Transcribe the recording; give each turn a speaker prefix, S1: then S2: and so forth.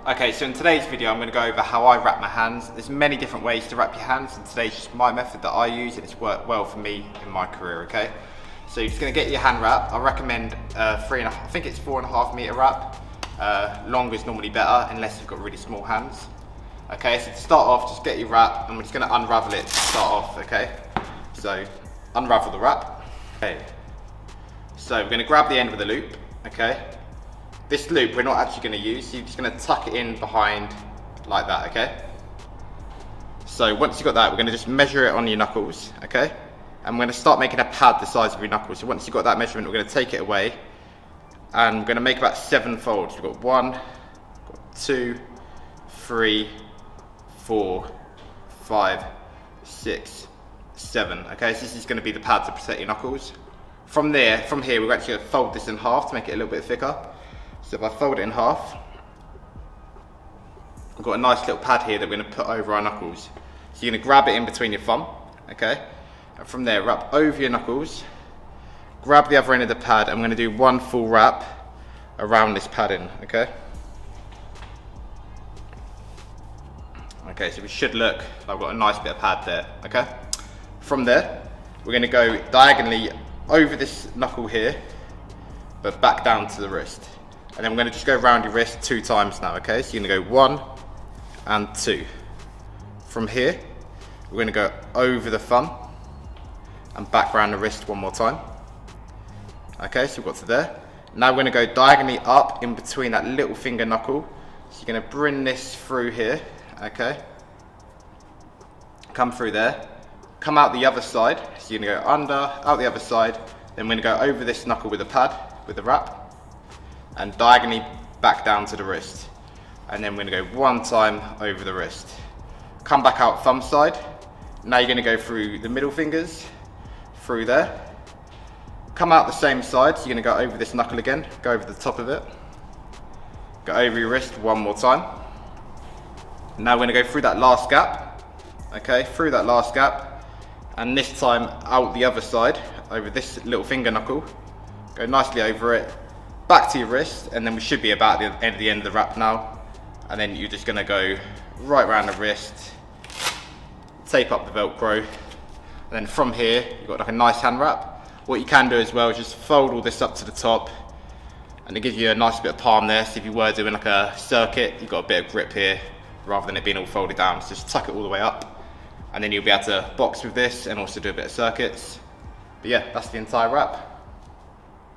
S1: Okay, so in today's video I'm going to go over how I wrap my hands. There's many different ways to wrap your hands, and today's just my method that I use, and it's worked well for me in my career, okay? So you're just going to get your hand wrap. I recommend I think it's 4.5 meter wrap. Longer is normally better unless you've got really small hands. Okay, so to start off, just get your wrap, and we're just going to unravel it to start off, okay? So unravel the wrap. Okay, so we're going to grab the end with a loop, okay? This loop we're not actually going to use, so you're just going to tuck it in behind like that, okay? So once you've got that, we're going to just measure it on your knuckles, okay? And we're going to start making a pad the size of your knuckles. So once you've got that measurement, we're going to take it away, and we're going to make about 7 folds. We've got 1, got 2, 3, 4, 5, 6, 7. Okay, so this is going to be the pad to protect your knuckles. From here, we're actually going to fold this in half to make it a little bit thicker. So if I fold it in half, I've got a nice little pad here that we're going to put over our knuckles. So you're going to grab it in between your thumb, okay? And from there, wrap over your knuckles, grab the other end of the pad, and I'm going to do one full wrap around this padding, okay? Okay, so we should look, I've got a nice bit of pad there, okay? From there, we're going to go diagonally over this knuckle here, but back down to the wrist. And then we're going to just go around your wrist 2 times now, okay? So you're going to go 1 and 2. From here, we're going to go over the thumb and back around the wrist 1 more time. Okay, so we've got to there. Now we're going to go diagonally up in between that little finger knuckle. So you're going to bring this through here, okay? Come through there. Come out the other side. So you're going to go under, out the other side. Then we're going to go over this knuckle with the pad, with the wrap, and diagonally back down to the wrist. And then we're going to go 1 time over the wrist. Come back out thumb side. Now you're going to go through the middle fingers, through there. Come out the same side, so you're going to go over this knuckle again, go over the top of it. Go over your wrist 1 more time. Now we're going to go through that last gap, okay, through that last gap, and this time out the other side, over this little finger knuckle. Go nicely over it, back to your wrist, and then we should be about the end of the wrap now. And then you're just going to go right around the wrist, tape up the velcro, and then from here you've got like a nice hand wrap. What you can do as well is just fold all this up to the top, and it gives you a nice bit of palm there. So if you were doing like a circuit, you've got a bit of grip here rather than it being all folded down. So just tuck it all the way up, and then you'll be able to box with this and also do a bit of circuits. But yeah, that's the entire wrap.